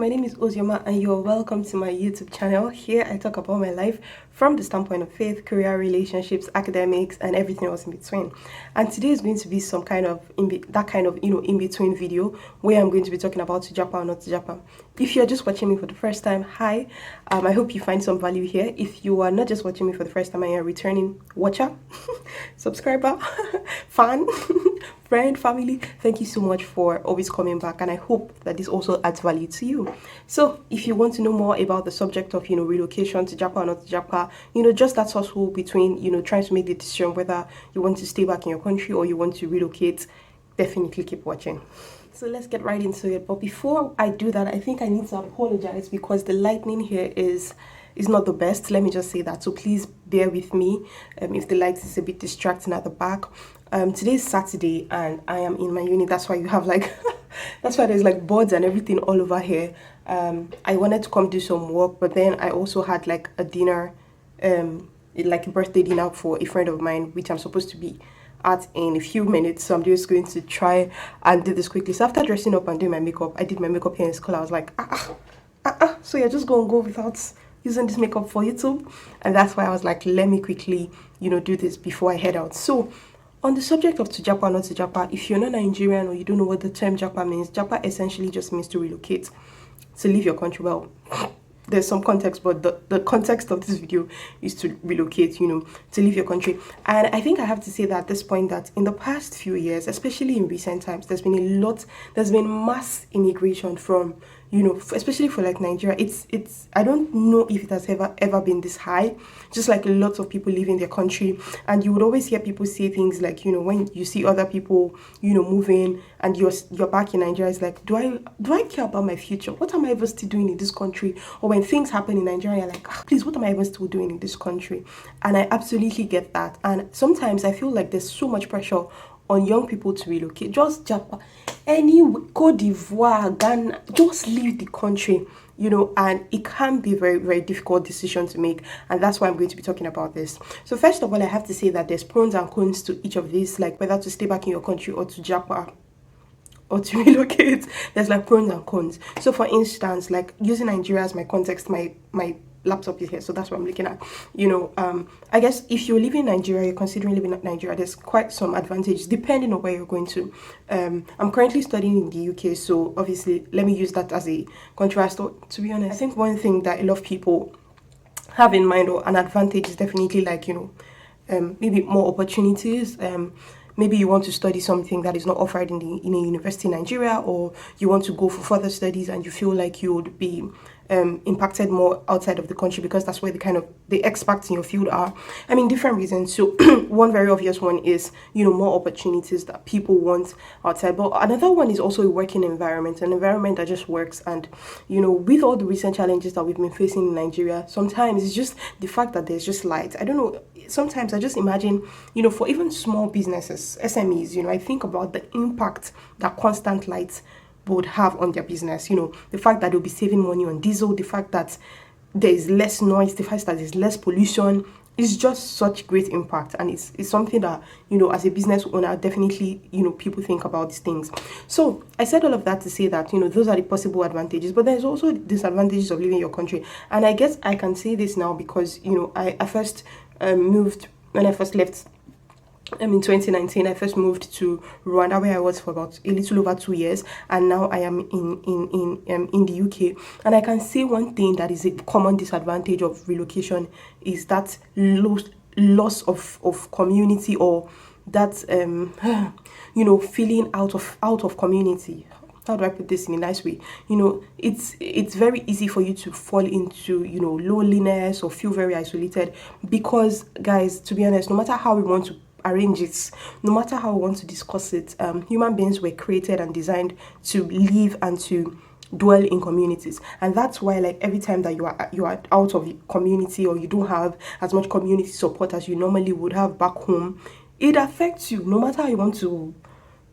my name is Ozioma and you're welcome to my YouTube channel. Here I talk about my life from the standpoint of faith, career, relationships, academics, and everything else in between. And today is going to be some kind of in-between video where I'm going to be talking about Japa or not Japa. If you're just watching me for the first time, hi. I hope you find some value here. If you are not just watching me for the first time and you're a returning watcher, subscriber, fan, friend, family, thank you so much for always coming back, and I hope that this also adds value to you. So if you want to know more about the subject of relocation to Japa or not to Japa, just that hustle between trying to make the decision whether you want to stay back in your country or you want to relocate, definitely keep watching. So let's get right into it. But before I do that, I think I need to apologize because the lighting here is not the best. Let me just say that. So please bear with me if the light is a bit distracting at the back. Today is Saturday and I am in my uni. That's why you have that's why there's boards and everything all over here. I wanted to come do some work, but then I also had a dinner, like a birthday dinner for a friend of mine, which I'm supposed to be at in a few minutes. So I'm just going to try and do this quickly. So after dressing up and doing my makeup, I did my makeup here in school. I was like, so you're just gonna go without using this makeup for YouTube? And that's why I was like, let me quickly do this before I head out. So on the subject of to Japa or not to Japa, if you're not Nigerian or you don't know what the term Japa means, Japa essentially just means to relocate, to leave your country. Well, there's some context, but the context of this video is to relocate, to leave your country. And I think I have to say that at this point that in the past few years, especially in recent times, there's been mass immigration from, especially for Nigeria. It's I don't know if it has ever been this high, just lots of people leaving their country. And you would always hear people say things like, when you see other people, moving and you're back in Nigeria, it's like, do I care about my future? What am I even still doing in this country? Or when things happen in Nigeria, you're like, please, what am I even still doing in this country? And I absolutely get that. And sometimes I feel like there's so much pressure on young people to relocate. Just Japa, any Cote d'Ivoire, Ghana, just leave the country, and it can be a very, very difficult decision to make. And that's why I'm going to be talking about this. So first of all, I have to say that there's pros and cons to each of these, whether to stay back in your country or to Japa or to relocate. There's pros and cons. So for instance, using Nigeria as my context, my laptop is here, so that's what I'm looking at. I guess if you're living in Nigeria, you're considering living in Nigeria, there's quite some advantages depending on where you're going to. I'm currently studying in the UK, so obviously let me use that as a contrast. To be honest, I think one thing that a lot of people have in mind, or an advantage, is definitely maybe more opportunities. Maybe you want to study something that is not offered in a university in Nigeria, or you want to go for further studies and you feel like you would be impacted more outside of the country because that's where the experts in your field are. I mean, different reasons. So one very obvious one is, more opportunities that people want outside. But another one is also a working environment, an environment that just works. And, with all the recent challenges that we've been facing in Nigeria, sometimes it's just the fact that there's just light. I don't know. Sometimes I just imagine, for even small businesses, SMEs, I think about the impact that constant light would have on their business. The fact that they'll be saving money on diesel, the fact that there is less noise, the fact that there's less pollution, is just such great impact. And it's something that, as a business owner, definitely, people think about these things. So I said all of that to say that, those are the possible advantages, but there's also disadvantages of leaving your country. And I guess I can say this now because, I first moved, when I first left in 2019, I first moved to Rwanda, where I was for about a little over 2 years, and now I am in the UK. And I can say one thing that is a common disadvantage of relocation is that loss of community, or that feeling out of community. How do I put this in a nice way? It's very easy for you to fall into, loneliness or feel very isolated because, guys, to be honest, no matter how we want to arrange it, no matter how we want to discuss it, human beings were created and designed to live and to dwell in communities. And that's why every time that you are out of the community, or you don't have as much community support as you normally would have back home, it affects you. No matter how you want to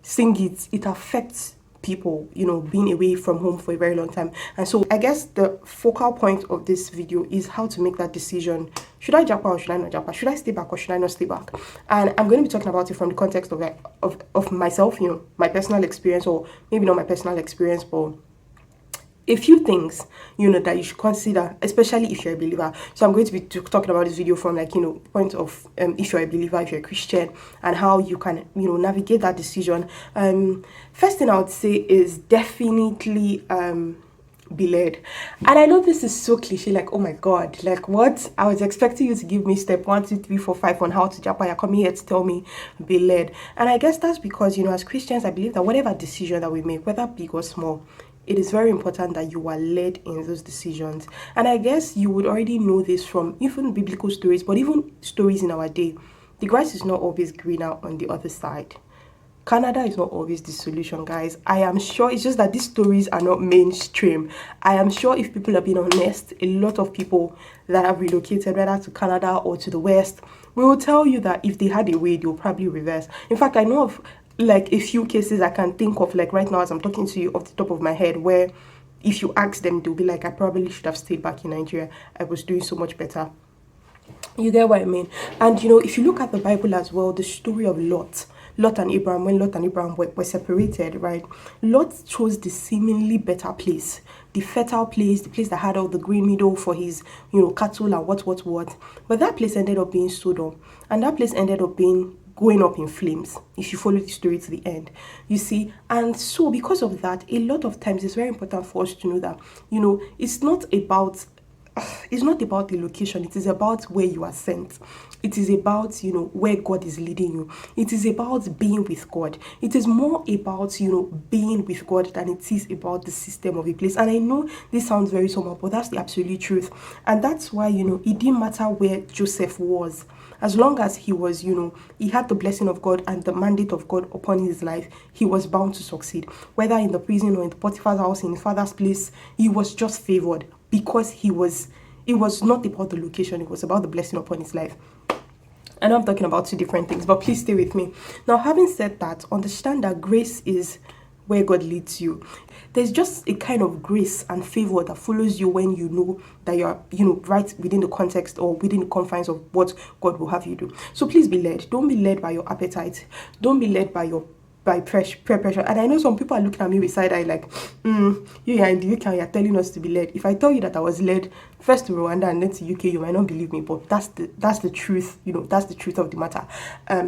sing it affects people, being away from home for a very long time. And so I guess the focal point of this video is how to make that decision. Should I Japa or should I not Japa? Should I stay back or should I not stay back? And I'm going to be talking about it from the context of myself, my personal experience, or maybe not my personal experience, but a few things, that you should consider, especially if you're a believer. So I'm going to be talking about this video from, like, point of, if you're a believer, if you're a Christian, and how you can, navigate that decision. First thing I would say is definitely be led. And I know this is so cliche, like, oh my god, like, what? I was expecting you to give me step 1, 2, 3, 4, 5 on how to Japa. You're coming here to tell me be led. And I guess that's because, as Christians, I believe that whatever decision that we make, whether big or small, it is very important that you are led in those decisions. And I guess you would already know this from even biblical stories, but even stories in our day. The grass is not always greener on the other side. Canada is not always the solution, guys. I am sure it's just that these stories are not mainstream. I am sure if people are being honest, a lot of people that have relocated, whether to Canada or to the West, will tell you that if they had a way, they'll probably reverse. In fact, I know of like a few cases I can think of, like right now as I'm talking to you off the top of my head, where if you ask them, they'll be like, I probably should have stayed back in Nigeria. I was doing so much better. You get what I mean? And if you look at the Bible as well, the story of Lot and Abraham, when Lot and Abraham were separated, right? Lot chose the seemingly better place, the fertile place, the place that had all the green meadow for his, cattle and what. But that place ended up being Sodom, and that place ended up being going up in flames, if you follow the story to the end, you see. And so because of that, a lot of times it's very important for us to know that, it's not about the location. It is about where you are sent. It is about, where God is leading you. It is about being with God. It is more about, being with God than it is about the system of a place. And I know this sounds very somehow, but that's the absolute truth. And that's why, it didn't matter where Joseph was. As long as he was, he had the blessing of God and the mandate of God upon his life, he was bound to succeed. Whether in the prison or in the Potiphar's house, in his father's place, he was just favored because it was not about the location, it was about the blessing upon his life. I know I'm talking about two different things, but please stay with me. Now, having said that, understand that grace is where God leads you. There's just a kind of grace and favor that follows you when you know that you're, right within the context or within the confines of what God will have you do. So please be led. Don't be led by your appetite. Don't be led by peer pressure. And I know some people are looking at me with side eye like, you are in the UK and you're telling us to be led. If I tell you that I was led first to Rwanda and then to UK, you might not believe me, but that's the truth. That's the truth of the matter.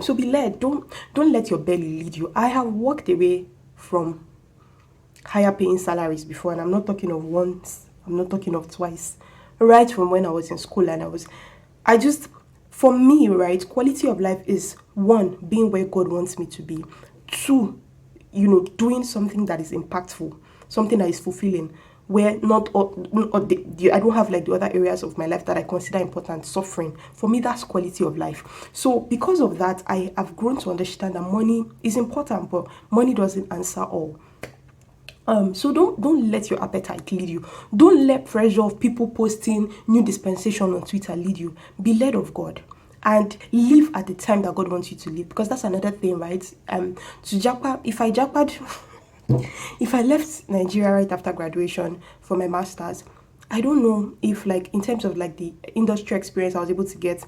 So be led. Don't let your belly lead you. I have walked away from higher paying salaries before, and I'm not talking of once, I'm not talking of twice. Right from when I was in school, and for me, right, quality of life is 1, being where God wants me to be. 2, doing something that is impactful, something that is fulfilling, where I don't have like the other areas of my life that I consider important suffering. For me, that's quality of life. So because of that, I have grown to understand that money is important, but money doesn't answer all. So don't let your appetite lead you. Don't let pressure of people posting new dispensation on Twitter lead you. Be led of God and live at the time that God wants you to live, because that's another thing, right? To Japa, if I left Nigeria right after graduation for my master's, I don't know if, like, in terms of like the industry experience I was able to get,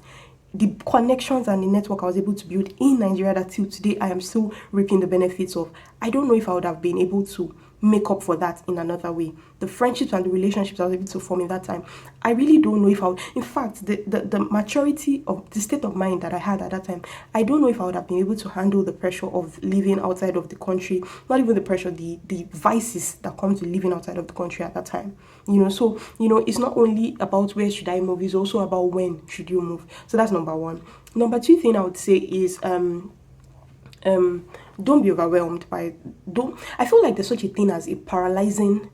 the connections and the network I was able to build in Nigeria that till today I am still reaping the benefits of, I don't know if I would have been able to make up for that in another way. The friendships and the relationships I was able to form in that time, I really don't know if I would. In fact, the maturity of the state of mind that I had at that time, I don't know if I would have been able to handle the pressure of living outside of the country, not even the pressure, the vices that come to living outside of the country at that time. So it's not only about where should I move, it's also about when should you move. So that's number 1. Number 2 thing I would say is don't be overwhelmed by I feel like there's such a thing as a paralyzing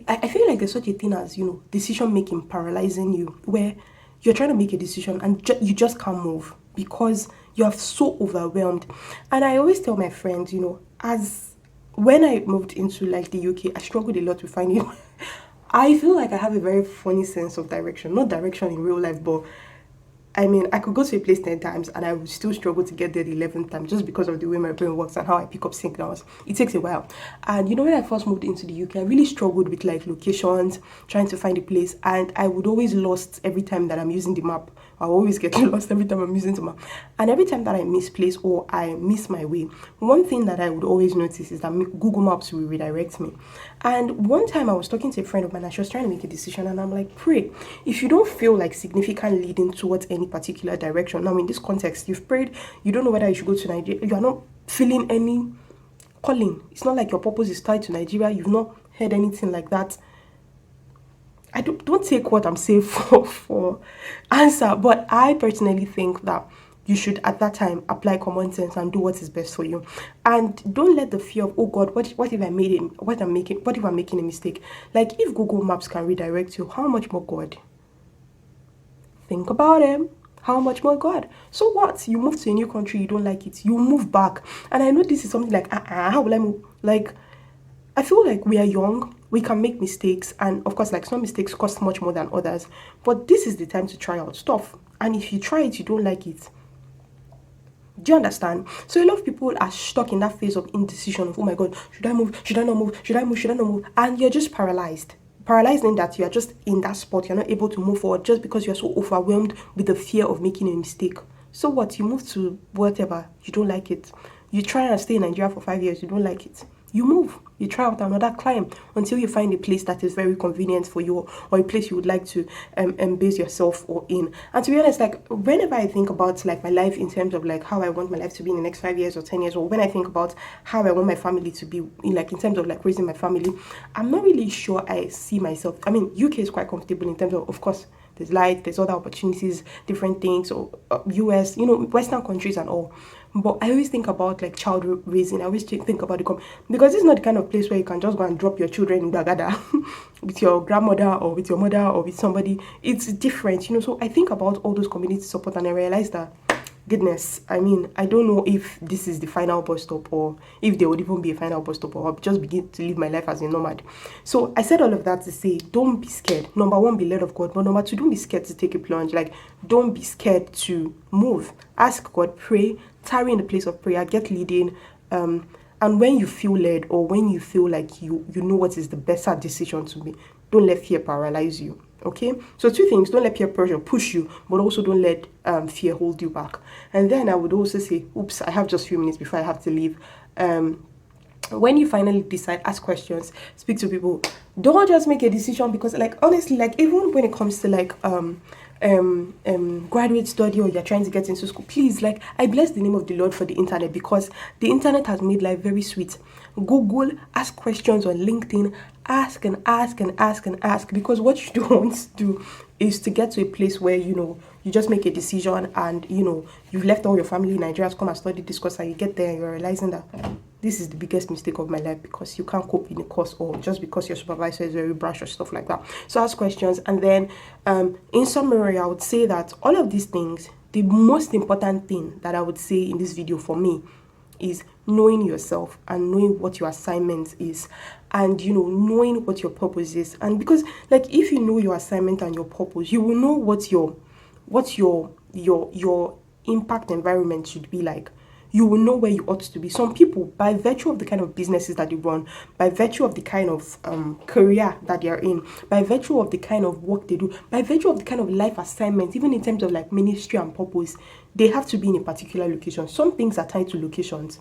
I feel like there's such a thing as decision making paralyzing you, where you're trying to make a decision and you just can't move because you're so overwhelmed. And I always tell my friends, as when I moved into like the UK, I struggled a lot with finding I feel like I have a very funny sense of direction, not direction in real life, but I mean, I could go to a place 10 times and I would still struggle to get there the 11th time, just because of the way my brain works and how I pick up signals. It takes a while. And when I first moved into the UK, I really struggled with like locations, trying to find a place, and I would always lost every time that I'm using the map I always get lost every time I'm using the map. And every time that I misplace or I miss my way, one thing that I would always notice is that Google Maps will redirect me. And one time I was talking to a friend of mine and she was trying to make a decision, and I'm like, pray. If you don't feel like significant leading towards any particular direction, now in this context, you've prayed, you don't know whether you should go to Nigeria, you are not feeling any calling. It's not like your purpose is tied to Nigeria, you've not heard anything like that. I don't take what I'm saying for answer, but I personally think that you should at that time apply common sense and do what is best for you, and don't let the fear of, oh God, what if I made it, what if I'm making a mistake. Like, if Google Maps can redirect you, how much more God? Think about it. How much more God? So what? You move to a new country, you don't like it, you move back. And I know this is something like, how will I move? Like, I feel like we are young, we can make mistakes, and of course, like, some mistakes cost much more than others. But this is the time to try out stuff. And if you try it, you don't like it. Do you understand? So a lot of people are stuck in that phase of indecision of, oh my God, should I move? Should I not move? Should I move? Should I not move? And you're just paralyzed. Paralyzed in that you are just in that spot. You're not able to move forward just because you're so overwhelmed with the fear of making a mistake. So what? You move to whatever, you don't like it. You try and stay in Nigeria for 5 years, you don't like it. You move, you try out another climb until you find a place that is very convenient for you, or a place you would like to base yourself or in. And to be honest, like, whenever I think about like my life in terms of like how I want my life to be in the next 5 years or 10 years, or when I think about how I want my family to be in, like, in terms of like raising my family, I'm not really sure I see myself. I mean, UK is quite comfortable in terms of course, there's light, there's other opportunities, different things, or US, Western countries and all. But I always think about like child raising. I always think about because it's not the kind of place where you can just go and drop your children in Gagada with your grandmother or with your mother or with somebody. It's different, So I think about all those community support, and I realize that, goodness, I mean, I don't know if this is the final bus stop, or if there would even be a final bus stop, or I'll just begin to live my life as a nomad. So I said all of that to say, don't be scared. Number one, be led of God. But number two, don't be scared to take a plunge. Like, don't be scared to move. Ask God, pray, tarry in the place of prayer, get leading. And when you feel led, or when you feel like you know what is the better decision to make, don't let fear paralyze you. Okay, so two things: don't let peer pressure push you, but also don't let fear hold you back. And then I would also say, oops, I have just a few minutes before I have to leave. When you finally decide, ask questions, speak to people. Don't just make a decision because, like, honestly, like, even when it comes to like graduate study, or you're trying to get into school, please, like, I bless the name of the Lord for the internet, because the internet has made life very sweet. Google, ask questions on LinkedIn, ask and ask and ask and ask, because what you don't want to do is to get to a place where you just make a decision, and you've left all your family in Nigeria to come and study this course, and you get there and you're realizing that this is the biggest mistake of my life because you can't cope in a course, or just because your supervisor is very brash or stuff like that. So ask questions. And then in summary, I would say that all of these things, the most important thing that I would say in this video for me is knowing yourself and knowing what your assignment is, and knowing what your purpose is. And because, like, if you know your assignment and your purpose, you will know what your impact environment should be like. You will know where you ought to be. Some people, by virtue of the kind of businesses that they run, by virtue of the kind of career that they are in, by virtue of the kind of work they do, by virtue of the kind of life assignment, even in terms of like ministry and purpose, they have to be in a particular location. Some things are tied to locations.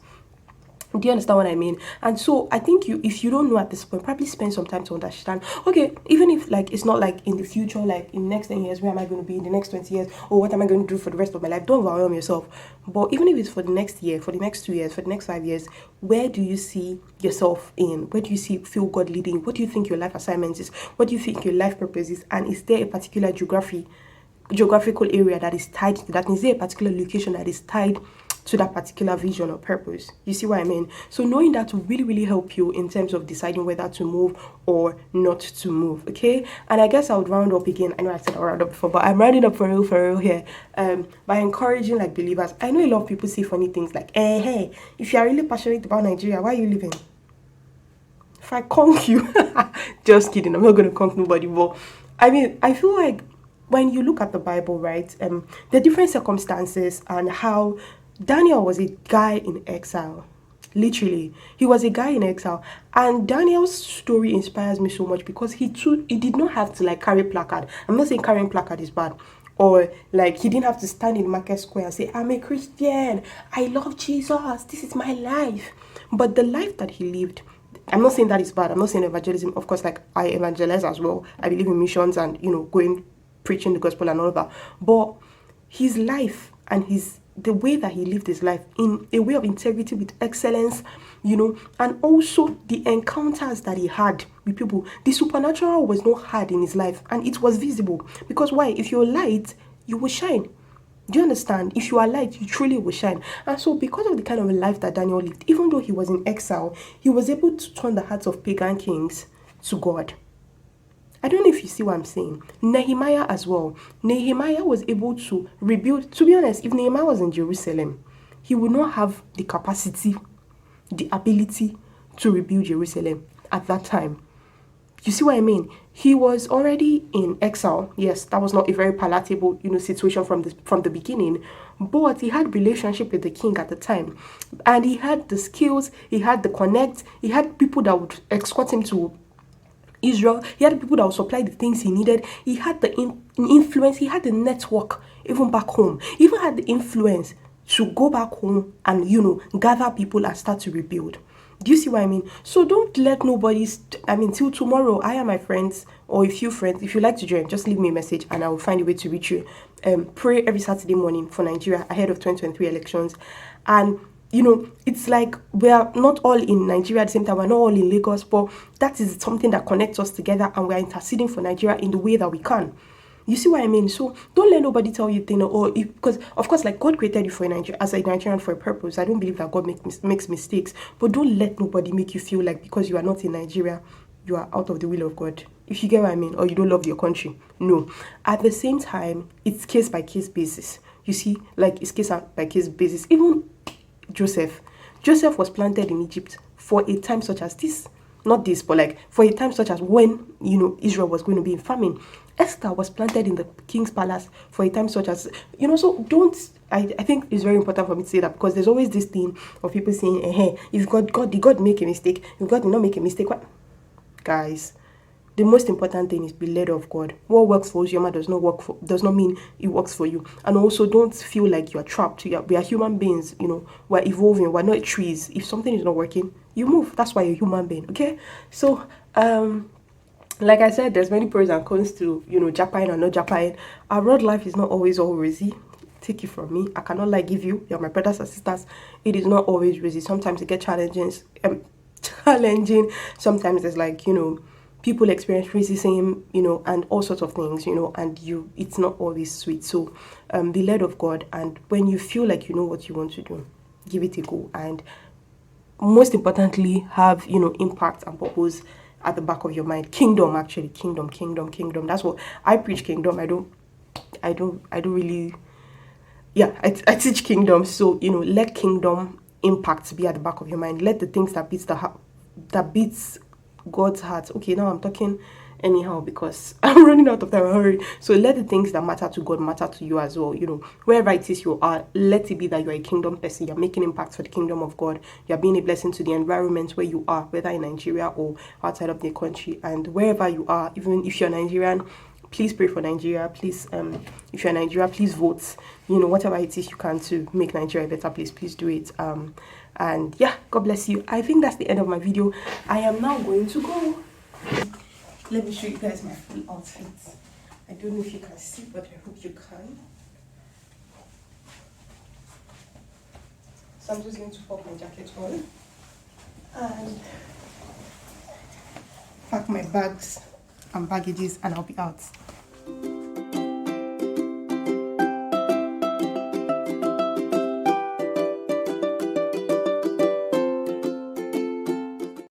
Do you understand what I mean? And so I think if you don't know at this point, probably spend some time to understand. Okay, even if like it's not like in the future, like in the next 10 years, where am I going to be in the next 20 years, or what am I going to do for the rest of my life? Don't overwhelm yourself. But even if it's for the next year, for the next 2 years, for the next 5 years, where do you see yourself in? Where do you feel God leading? What do you think your life assignment is? What do you think your life purpose is? And is there a particular geographical area that is tied to that? Is there a particular location that is tied to that particular vision or purpose? You see what I mean? So knowing that will really, really help you in terms of deciding whether to move or not to move. Okay, and I guess I would round up again. I know I said I'll round up before, but I'm rounding up for real here, by encouraging like believers. I know a lot of people say funny things like, hey, if you are really passionate about Nigeria, why are you leaving? If I conk you, just kidding, I'm not going to conk nobody, but I mean, I feel like when you look at the Bible, right, the different circumstances and how Daniel was a guy in exile. Literally, he was a guy in exile, and Daniel's story inspires me so much because he did not have to like carry placard. I'm not saying carrying placard is bad, or like he didn't have to stand in Market Square and say, I'm a Christian, I love Jesus, this is my life. But the life that he lived, I'm not saying that is bad. I'm not saying evangelism. Of course, like I evangelize as well. I believe in missions and going preaching the gospel and all of that. But his life and the way that he lived his life in a way of integrity with excellence, and also the encounters that he had with people. The supernatural was not hard in his life, and it was visible. Because why? If you're light, you will shine. Do you understand? If you are light, you truly will shine. And so because of the kind of life that Daniel lived, even though he was in exile, he was able to turn the hearts of pagan kings to God. I don't know if you see what I'm saying. Nehemiah as well. Nehemiah was able to rebuild. To be honest, if Nehemiah was in Jerusalem, he would not have the capacity, the ability to rebuild Jerusalem at that time. You see what I mean? He was already in exile. Yes, that was not a very palatable, situation from the beginning. But he had relationship with the king at the time, and he had the skills. He had the connect. He had people that would escort him to Israel. He had people that would supply the things he needed. He had the influence. He had the network even back home. He even had the influence to go back home and gather people and start to rebuild. Do you see what I mean? So don't let nobody, till tomorrow, I and my friends, or a few friends, if you like to join, just leave me a message and I will find a way to reach you. Pray every Saturday morning for Nigeria ahead of 2023 elections. And, it's like we are not all in Nigeria at the same time. We're not all in Lagos, but that is something that connects us together, and we're interceding for Nigeria in the way that we can. You see what I mean? So don't let nobody tell you things, because of course, like, God created you for as a Nigerian for a purpose. I don't believe that God makes mistakes, but don't let nobody make you feel like because you are not in Nigeria, you are out of the will of God. If you get what I mean, or you don't love your country. No. At the same time, it's case by case basis. You see, like, it's case by case basis. Even Joseph was planted in Egypt for a time such as this. Not this, but like for a time such as when, Israel was going to be in famine. Esther was planted in the king's palace for a time such as, so don't, I think it's very important for me to say that, because there's always this thing of people saying, if did God make a mistake? If God did not make a mistake, what? Guys, the most important thing is be led of God. What works for Uzziah does not mean it works for you. And also, don't feel like you're trapped. We are human beings, we're evolving, we're not trees. If something is not working, you move. That's why you're a human being, okay? So, like I said, there's many pros and cons to, Japan and not Japan. Our road life is not always all rosy. Take it from me. I cannot give you. You're my brothers and sisters. It is not always rosy. Sometimes it gets challenging. Sometimes there's people experience racism, and all sorts of things, and it's not always sweet. So be led of God, and when you feel like you know what you want to do, give it a go, and most importantly, have impact and purpose at the back of your mind. Kingdom, actually, kingdom. That's what I preach. Kingdom. I don't really. Yeah, I teach kingdom. So let kingdom impact be at the back of your mind. Let the things that beats God's heart. Okay, now I'm talking anyhow because I'm running out of time. Hurry. So let the things that matter to God matter to you as well. Wherever it is you are, let it be that you're a kingdom person. You're making impact for the kingdom of God. You're being a blessing to the environment where you are, whether in Nigeria or outside of the country. And wherever you are, even if you're Nigerian, please pray for Nigeria. Please, if you're Nigeria, please vote. Whatever it is you can to make Nigeria a better place, please do it. And yeah, God bless you. I think that's the end of my video. I am now going to go. Let me show you guys my full outfit. I don't know if you can see, but I hope you can. So I'm just going to pop my jacket on and pack my bags and baggages, and I'll be out.